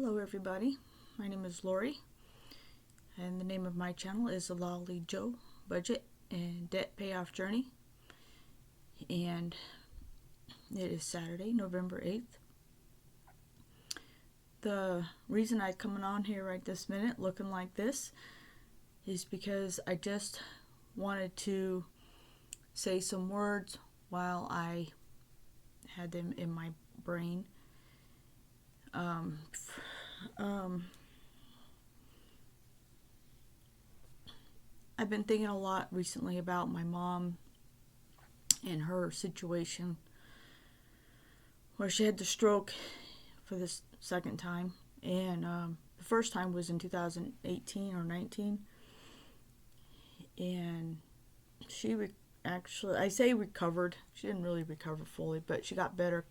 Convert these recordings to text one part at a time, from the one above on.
Hello everybody, my name is Lori, and the name of my channel is The Lolly Joe Budget and Debt Payoff Journey, and it is Saturday, November 8th. The reason I'm coming on here right this minute looking like this is because I just wanted to say some words while I had them in my brain. I've been thinking a lot recently about my mom and her situation where she had the stroke for the second time, and the first time was in 2018 or 19, and she I say recovered. She didn't really recover fully, but she got better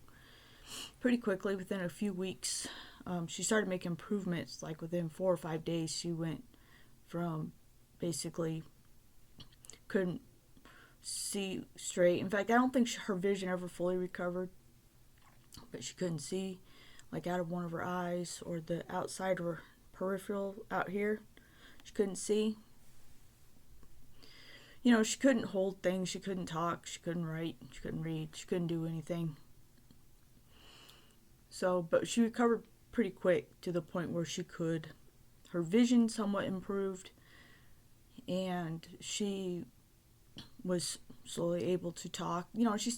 pretty quickly. Within a few weeks, she started making improvements. Like within 4 or 5 days, she went from basically couldn't see straight. In fact, I don't think her vision ever fully recovered, but she couldn't see like out of one of her eyes or the outside of her peripheral out here. She couldn't see. You know, she couldn't hold things, she couldn't talk, she couldn't write, she couldn't read, she couldn't do anything. So, but she recovered pretty quick to the point where her vision somewhat improved, and she was slowly able to talk. You know, she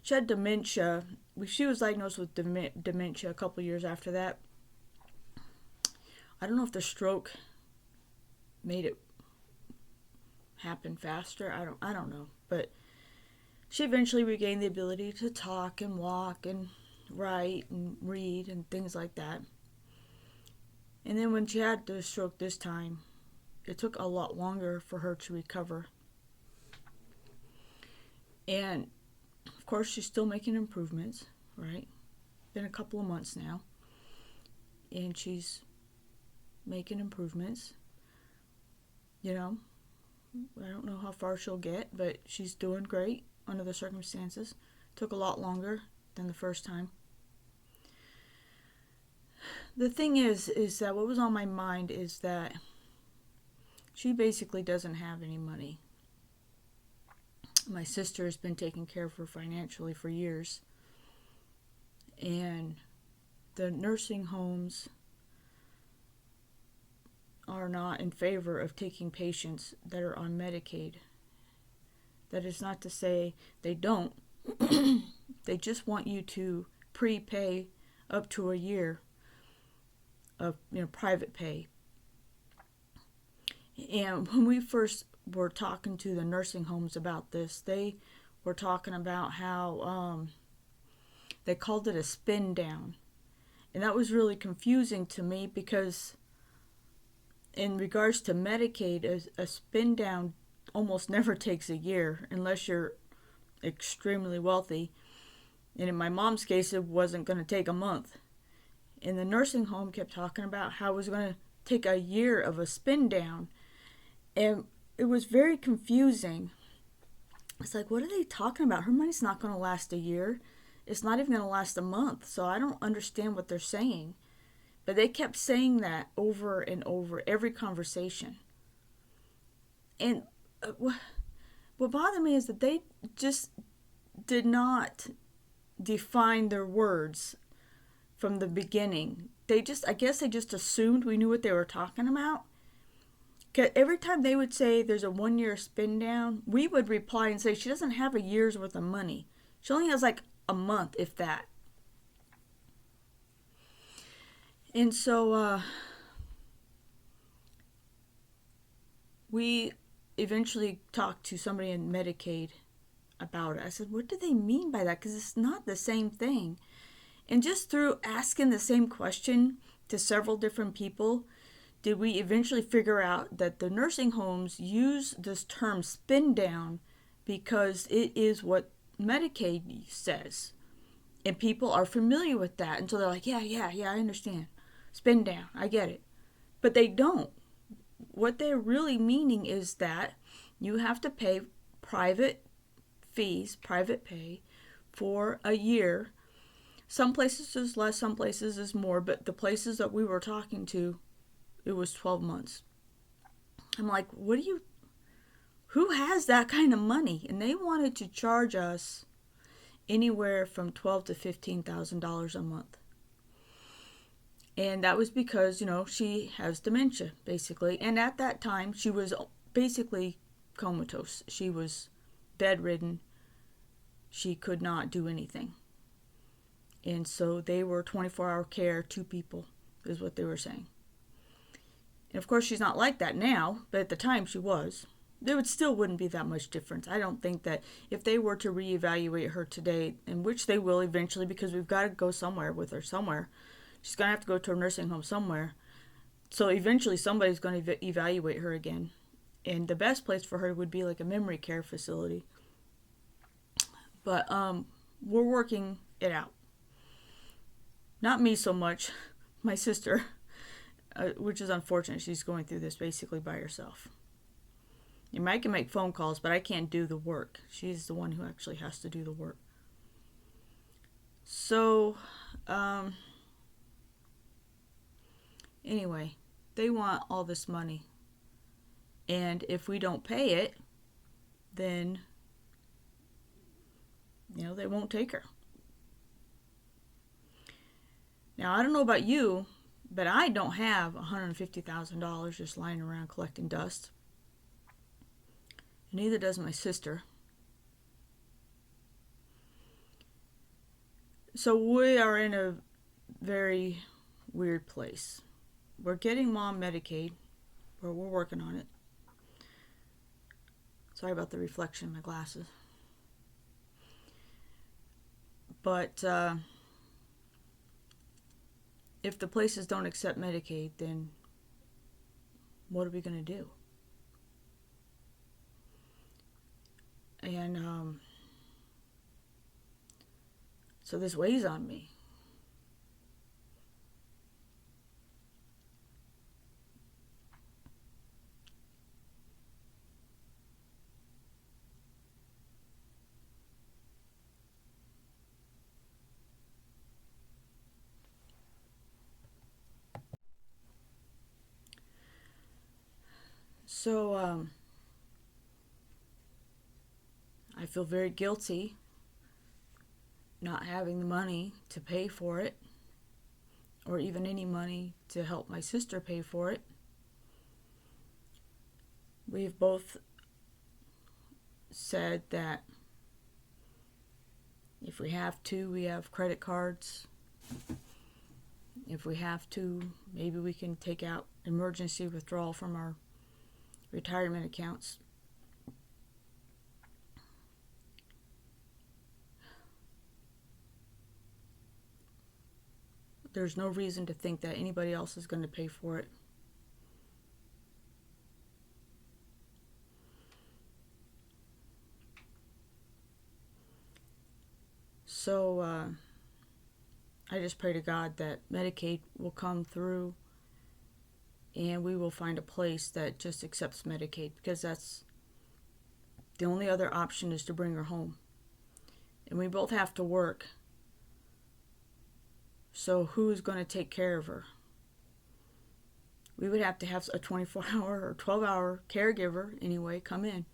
had dementia. She was diagnosed with dementia a couple years after that. I don't know if the stroke made it happen faster. I don't know, but she eventually regained the ability to talk and walk and write and read and things like that. And then when she had the stroke this time, it took a lot longer for her to recover. And of course, she's still making improvements, right? Been a couple of months now, and she's making improvements. You know, I don't know how far she'll get, but she's doing great under the circumstances. Took a lot longer than the first time. The thing is that what was on my mind is that she basically doesn't have any money. My sister has been taking care of her financially for years, and the nursing homes are not in favor of taking patients that are on Medicaid. That is not to say they don't. They just want you to prepay up to a year of private pay. And when we first were talking to the nursing homes about this, they were talking about how they called it a spin down. And that was really confusing to me, because in regards to Medicaid, a spin down almost never takes a year unless you're extremely wealthy. And in my mom's case, it wasn't going to take a month. And the nursing home kept talking about how it was going to take a year of a spin down. And it was very confusing. It's like, what are they talking about? Her money's not going to last a year. It's not even going to last a month. So I don't understand what they're saying. But they kept saying that over and over, every conversation. And what bothered me is that they just did not define their words from the beginning. I guess they just assumed we knew what they were talking about. Every time they would say there's a 1-year spin down, we would reply and say she doesn't have a year's worth of money. She only has like a month, if that. And so we eventually talked to somebody in Medicaid about it. I said, what do they mean by that? Because it's not the same thing. And just through asking the same question to several different people, did we eventually figure out that the nursing homes use this term spin down because it is what Medicaid says. And people are familiar with that. And so they're like, yeah, I understand. Spin down, I get it. But they don't. What they're really meaning is that you have to pay private fees, private pay, for a year Some places is less, some places is more, but the places that we were talking to, it was 12 months. I'm like, who has that kind of money? And they wanted to charge us anywhere from $12,000 to $15,000 a month. And that was because, she has dementia, basically. And at that time, she was basically comatose. She was bedridden. She could not do anything. And so they were 24-hour care, 2 people, is what they were saying. And of course, she's not like that now, but at the time she was. There wouldn't be that much difference. I don't think that if they were to reevaluate her today, in which they will eventually, because we've got to go somewhere with her, somewhere. She's going to have to go to a nursing home somewhere. So eventually somebody's going to evaluate her again. And the best place for her would be like a memory care facility. But we're working it out. Not me so much, my sister, which is unfortunate. She's going through this basically by herself. I can make phone calls, but I can't do the work. She's the one who actually has to do the work. So, anyway, they want all this money. And if we don't pay it, then, they won't take her. Now, I don't know about you, but I don't have $150,000 just lying around collecting dust. Neither does my sister. So we are in a very weird place. We're getting Mom Medicaid, or we're working on it. Sorry about the reflection in my glasses. But if the places don't accept Medicaid, then what are we going to do? And so this weighs on me. So I feel very guilty not having the money to pay for it, or even any money to help my sister pay for it. We've both said that if we have to, we have credit cards. If we have to, maybe we can take out emergency withdrawal from our retirement accounts. There's no reason to think that anybody else is going to pay for it. So I just pray to God that Medicaid will come through and we will find a place that just accepts Medicaid, because that's the only other option is to bring her home. And we both have to work. So who's going to take care of her? We would have to have a 24-hour or 12-hour caregiver anyway come in.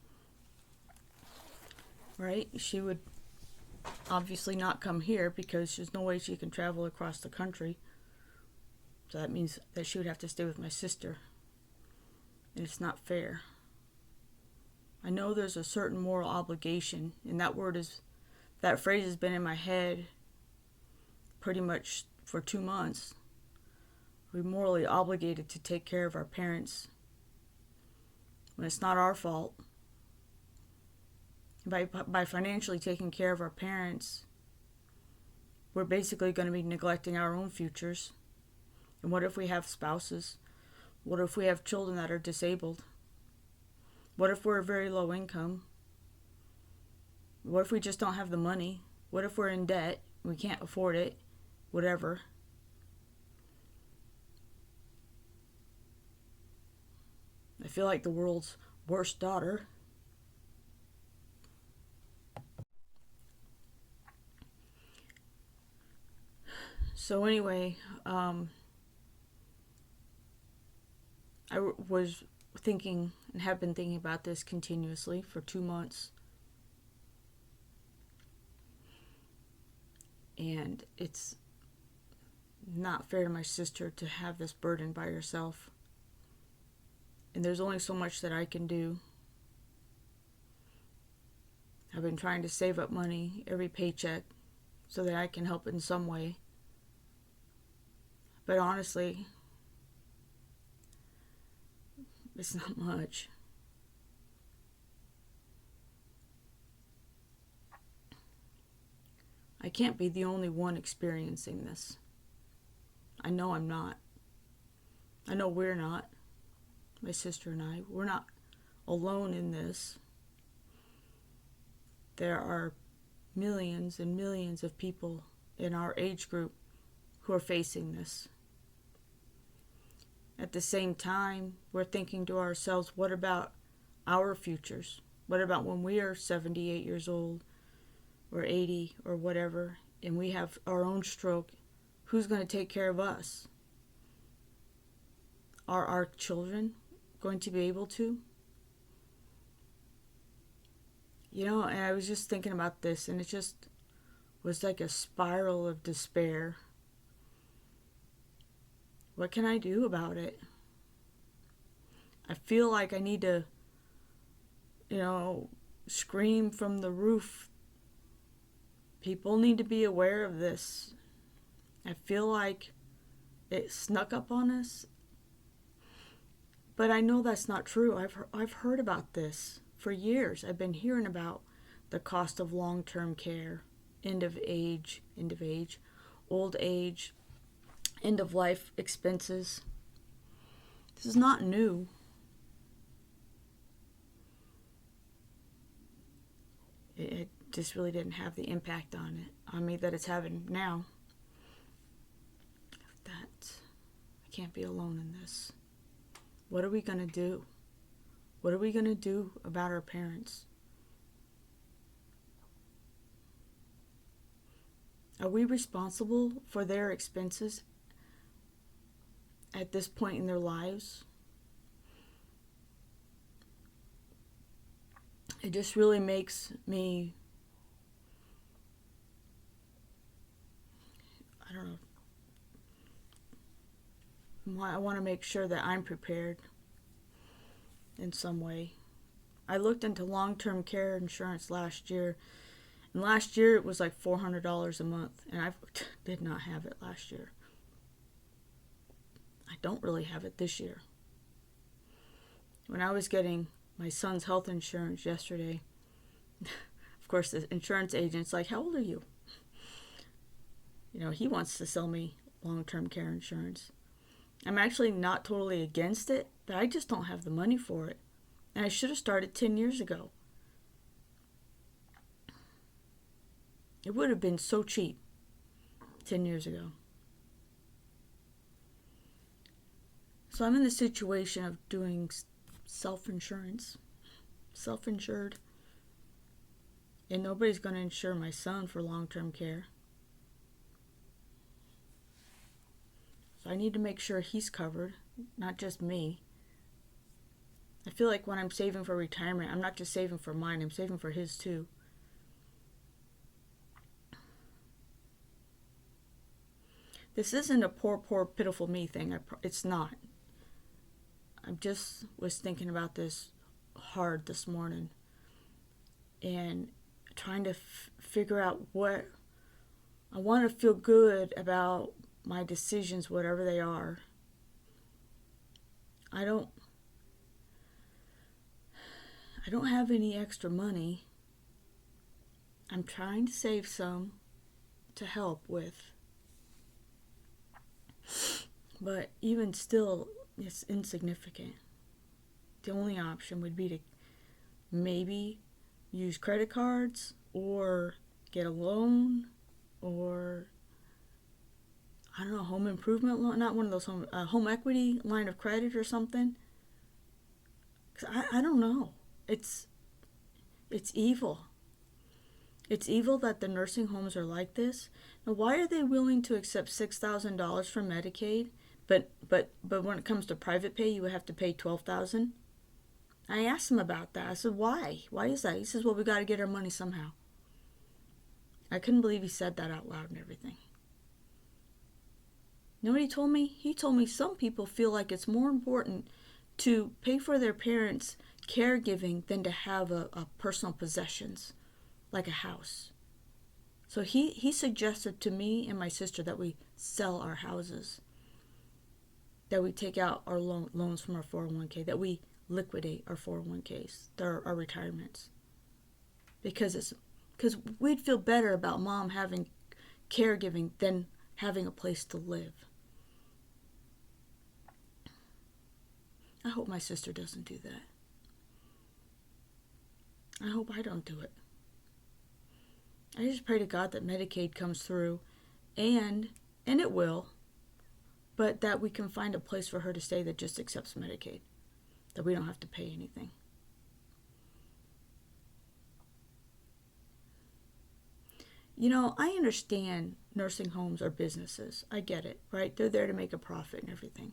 Right? She would obviously not come here because there's no way she can travel across the country. So that means that she would have to stay with my sister. And it's not fair. I know there's a certain moral obligation, and that phrase has been in my head pretty much for 2 months. We're morally obligated to take care of our parents when it's not our fault. By financially taking care of our parents, we're basically going to be neglecting our own futures. And what if we have spouses? What if we have children that are disabled? What if we're very low income? What if we just don't have the money? What if we're in debt? We can't afford it? Whatever. I feel like the world's worst daughter. So anyway, was thinking and have been thinking about this continuously for 2 months. And it's not fair to my sister to have this burden by herself. And there's only so much that I can do. I've been trying to save up money every paycheck so that I can help in some way. But honestly, it's not much. I can't be the only one experiencing this. I know I'm not. I know we're not. My sister and I, we're not alone in this. There are millions and millions of people in our age group who are facing this. At the same time, we're thinking to ourselves, what about our futures? What about when we are 78 years old or 80 or whatever, and we have our own stroke? Who's going to take care of us? Are our children going to be able to? You know, and I was just thinking about this, and it just was like a spiral of despair. What can I do about it? I feel like I need to, scream from the roof. People need to be aware of this. I feel like it snuck up on us. But I know that's not true. I've heard about this for years. I've been hearing about the cost of long-term care, end of age, old age, end of life expenses. This is not new. It just really didn't have the impact on me that it's having now. That I can't be alone in this. What are we going to do? What are we going to do about our parents? Are we responsible for their expenses at this point in their lives? It just really makes me, I don't know, I want to make sure that I'm prepared in some way. I looked into long-term care insurance last year, and last year it was like $400 a month, and I did not have it last year. I don't really have it this year. When I was getting my son's health insurance yesterday, of course the insurance agent's like, how old are you? He wants to sell me long-term care insurance. I'm actually not totally against it, but I just don't have the money for it. And I should have started 10 years ago. It would have been so cheap 10 years ago. So I'm in the situation of doing self-insurance, self-insured. And nobody's going to insure my son for long-term care. So I need to make sure he's covered, not just me. I feel like when I'm saving for retirement, I'm not just saving for mine, I'm saving for his too. This isn't a poor, pitiful me thing. It's not. I just was thinking about this hard this morning and trying to figure out what I want to feel good about my decisions, whatever they are. I don't have any extra money. I'm trying to save some to help with. But even still, it's insignificant. The only option would be to maybe use credit cards or get a loan or, I don't know, home improvement loan, not one of those home equity line of credit or something. 'Cause I don't know. It's evil. It's evil that the nursing homes are like this. Now, why are they willing to accept $6,000 from Medicaid, but when it comes to private pay, you would have to pay $12,000? I asked him about that. I said, why? Why is that? He says, well, we got to get our money somehow. I couldn't believe he said that out loud and everything. You know what he told me? He told me some people feel like it's more important to pay for their parents' caregiving than to have a personal possessions, like a house. So he suggested to me and my sister that we sell our houses, that we take out our loans from our 401k, that we liquidate our 401ks, our retirements. Because we'd feel better about mom having caregiving than having a place to live. I hope my sister doesn't do that. I hope I don't do it. I just pray to God that Medicaid comes through, and it will, but that we can find a place for her to stay that just accepts Medicaid, that we don't have to pay anything. You know, I understand nursing homes are businesses. I get it, right? They're there to make a profit and everything.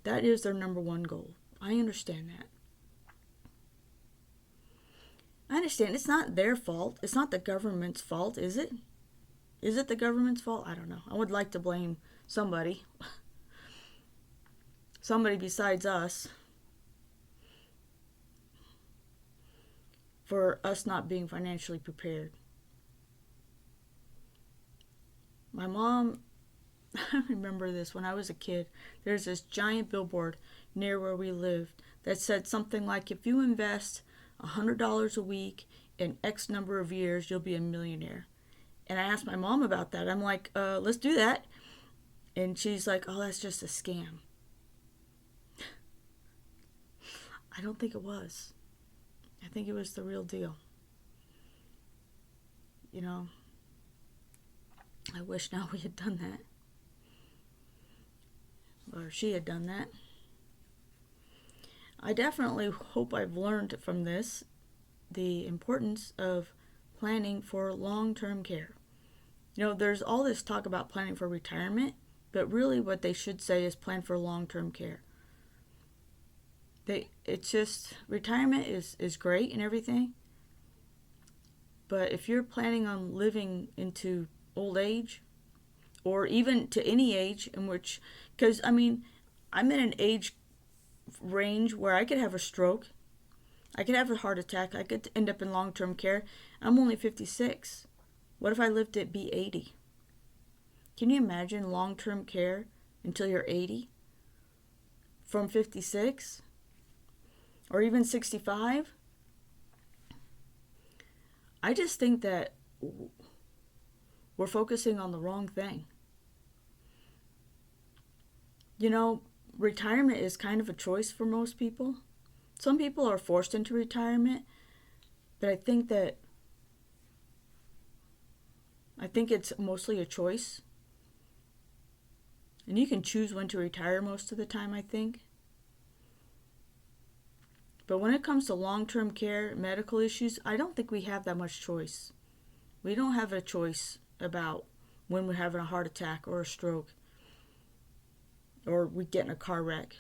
That is their number one goal. I understand that. I understand it's not their fault. It's not the government's fault, is it? Is it the government's fault? I don't know. I would like to blame somebody. Somebody besides us for us not being financially prepared. My mom, I remember this when I was a kid. There's this giant billboard near where we lived that said something like, if you invest $100 a week in X number of years, you'll be a millionaire. And I asked my mom about that. I'm like, let's do that. And she's like, oh, that's just a scam. I don't think it was. I think it was the real deal. You know, I wish now we had done that. Or she had done that. I definitely hope I've learned from this the importance of planning for long-term care. You know, there's all this talk about planning for retirement, but really what they should say is plan for long-term care. It's just, retirement is great and everything, but if you're planning on living into old age, or even to any age in which, because I mean, I'm in an age range where I could have a stroke, I could have a heart attack, I could end up in long-term care. I'm only 56. What if I lived to be 80? Can you imagine long-term care until you're 80? From 56? Or even 65? I just think that we're focusing on the wrong thing. You know, retirement is kind of a choice for most people. Some people are forced into retirement, but I think it's mostly a choice. And you can choose when to retire most of the time, I think. But when it comes to long-term care, medical issues, I don't think we have that much choice. We don't have a choice about when we're having a heart attack or a stroke, or we get in a car wreck.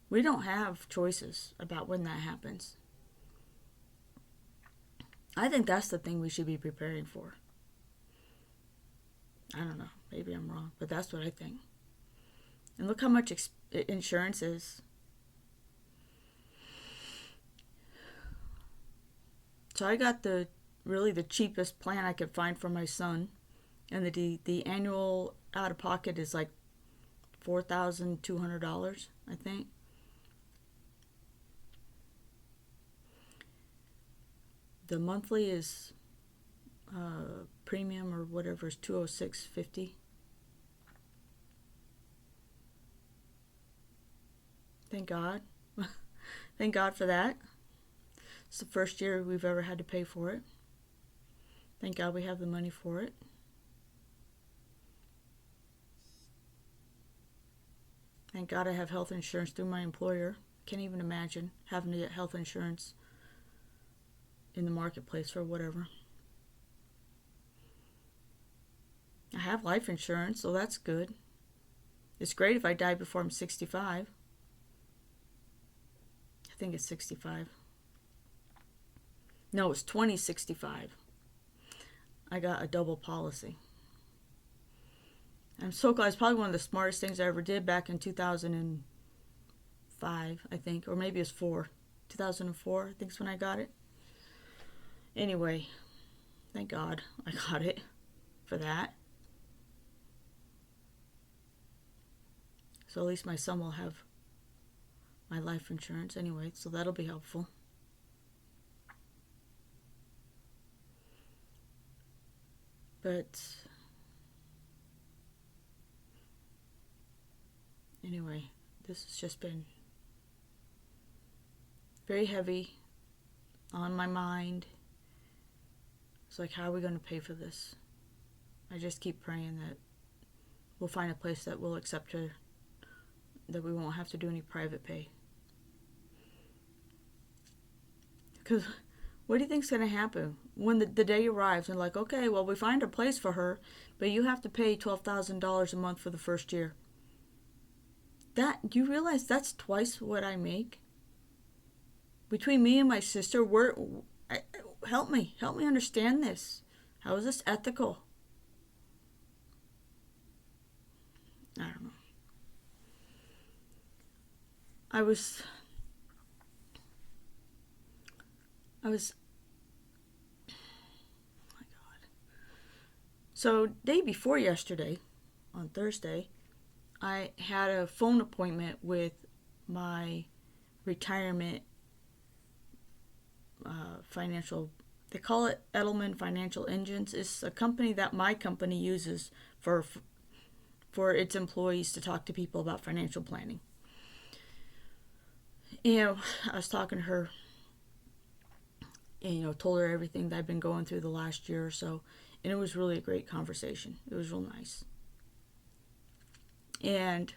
We don't have choices about when that happens. I think that's the thing we should be preparing for. I don't know. Maybe I'm wrong, but that's what I think. And look how much insurance is. So I got the cheapest plan I could find for my son, and the annual out of pocket is like $4,200, I think. The monthly is premium or whatever is $206.50. Thank God. Thank God for that. It's the first year we've ever had to pay for it. Thank God we have the money for it. Thank God I have health insurance through my employer. Can't even imagine having to get health insurance in the marketplace or whatever. I have life insurance, so that's good. It's great if I die before I'm 65. I think it's 65. No, it's 2065. I got a double policy. I'm so glad. It's probably one of the smartest things I ever did back in 2005, I think. Or maybe it's 2004, I think is when I got it. Anyway, thank God I got it for that. So at least my son will have my life insurance anyway, so that'll be helpful. But anyway, this has just been very heavy on my mind. It's like, how are we going to pay for this? I just keep praying that we'll find a place that will accept her, that we won't have to do any private pay. Because what do you think's going to happen when the day arrives and like, okay, well, we find a place for her, but you have to pay $12,000 a month for the first year. Do you realize that's twice what I make? Between me and my sister, help me understand this. How is this ethical? I don't know. I was oh my God. So day before yesterday, on Thursday, I had a phone appointment with my retirement financial, they call it Edelman Financial Engines. It's a company that my company uses for its employees to talk to people about financial planning. I was talking to her and, told her everything that I've been going through the last year or so. And it was really a great conversation. It was real nice. And,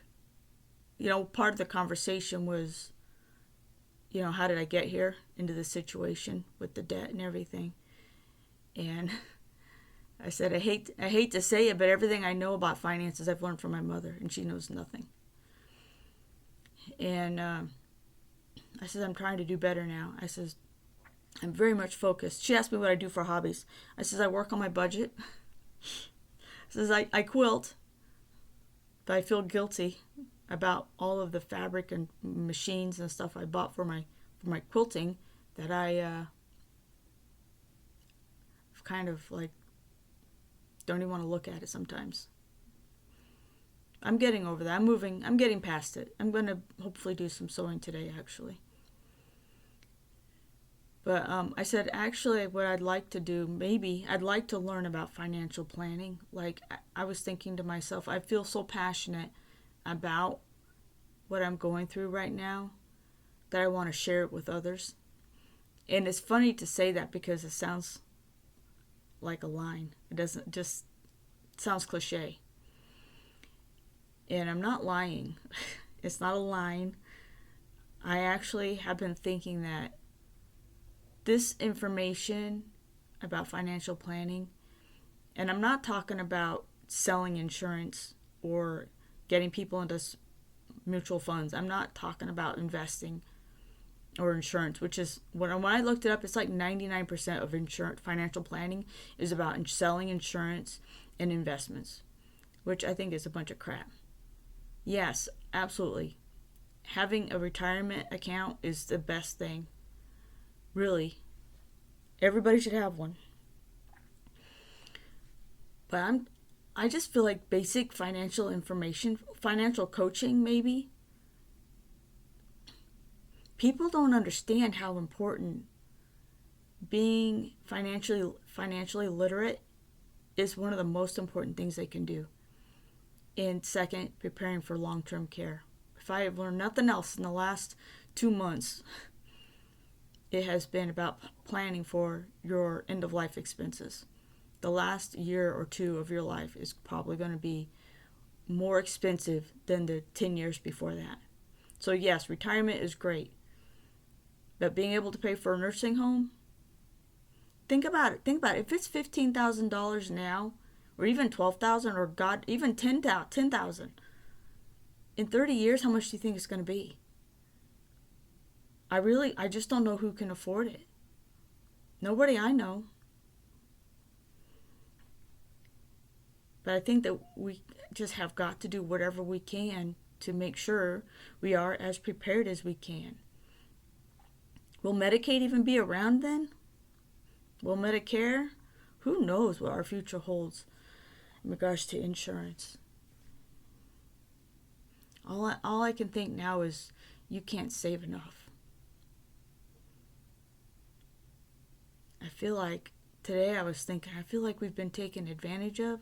part of the conversation was, how did I get here into this situation with the debt and everything? And I said, I hate to say it, but everything I know about finances I've learned from my mother, and she knows nothing. And I said, I'm trying to do better now. I says, I'm very much focused. She asked me what I do for hobbies. I says, I work on my budget. Says, I quilt, but I feel guilty about all of the fabric and machines and stuff I bought for my quilting that I kind of like don't even want to look at it sometimes. I'm getting over that. I'm getting past it. I'm going to hopefully do some sewing today, actually. But I said, actually, what I'd like to do, maybe I'd like to learn about financial planning. Like, I was thinking to myself, I feel so passionate about what I'm going through right now that I want to share it with others. And it's funny to say that because it sounds like a line. It doesn't just sounds cliche. And I'm not lying. It's not a line. I actually have been thinking that this information about financial planning, and I'm not talking about selling insurance or getting people into mutual funds. I'm not talking about investing or insurance, which is when I looked it up, it's like 99% of insurance financial planning is about selling insurance and investments, which I think is a bunch of crap. Yes, absolutely. Having a retirement account is the best thing. Really. Everybody should have one. But I just feel like basic financial information, financial coaching maybe. People don't understand how important being financially literate is one of the most important things they can do. And second, preparing for long-term care. If I have learned nothing else in the last 2 months, it has been about planning for your end-of-life expenses. The last year or two of your life is probably going to be more expensive than the 10 years before that. So yes, retirement is great. But being able to pay for a nursing home, think about it. If it's $15,000 now, or even 12,000, or God, even 10,000. In 30 years, how much do you think it's going to be? I just don't know who can afford it. Nobody I know. But I think that we just have got to do whatever we can to make sure we are as prepared as we can. Will Medicaid even be around then? Will Medicare? Who knows what our future holds in regards to insurance? All I can think now is you can't save enough. I feel like today I feel like we've been taken advantage of.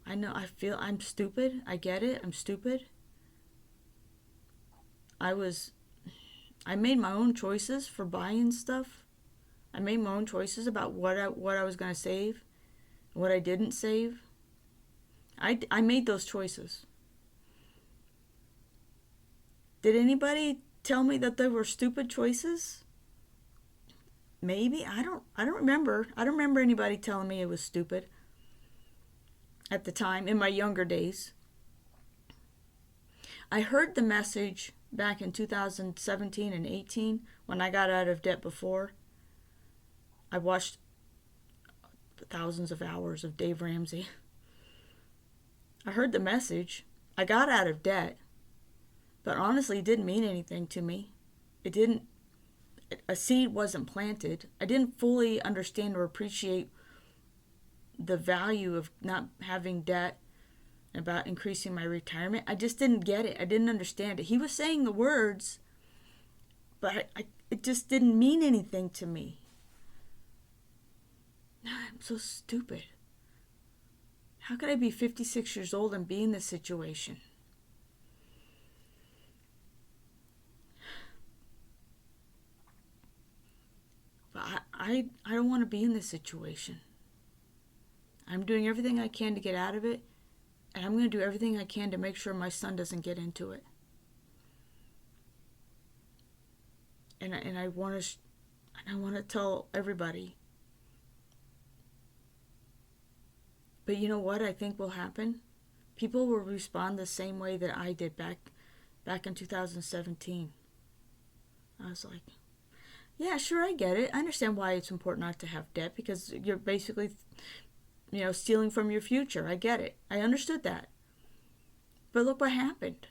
I feel I'm stupid. I get it. I'm stupid. I made my own choices for buying stuff. I made my own choices about what I was going to save, what I didn't save. I made those choices. Did anybody tell me that they were stupid choices? Maybe. I don't remember. I don't remember anybody telling me it was stupid at the time in my younger days. I heard the message back in 2017 and 18 when I got out of debt before. I watched thousands of hours of Dave Ramsey. I heard the message. I got out of debt. But honestly, it didn't mean anything to me. A seed wasn't planted. I didn't fully understand or appreciate the value of not having debt, about increasing my retirement. I just didn't get it. I didn't understand it. He was saying the words, but it just didn't mean anything to me. I'm so stupid. How could I be 56 years old and be in this situation? But I don't want to be in this situation. I'm doing everything I can to get out of it, and I'm going to do everything I can to make sure my son doesn't get into it. And I want to tell everybody. But you know what I think will happen? People will respond the same way that I did back in 2017. I was like, yeah, sure, I get it. I understand why it's important not to have debt, because you're basically, stealing from your future. I get it. I understood that. But look what happened.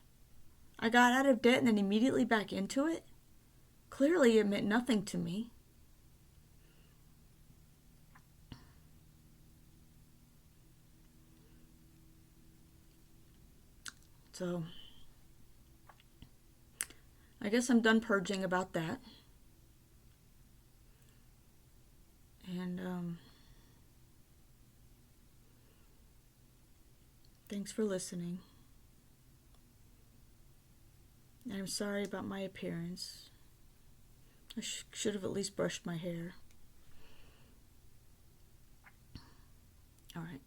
I got out of debt and then immediately back into it. Clearly, it meant nothing to me. So, I guess I'm done purging about that. And, thanks for listening. And I'm sorry about my appearance. I should have at least brushed my hair. All right.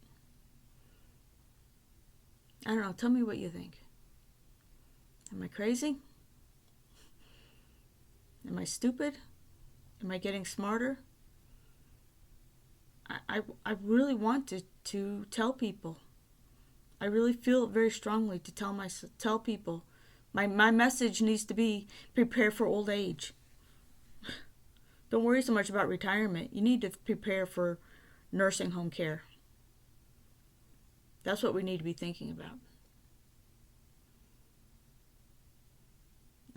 I don't know. Tell me what you think. Am I crazy? Am I stupid? Am I getting smarter? I really want to tell people. I really feel it very strongly to tell people. My message needs to be prepare for old age. Don't worry so much about retirement. You need to prepare for nursing home care. That's what we need to be thinking about.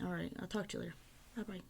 All right, I'll talk to you later. Bye-bye.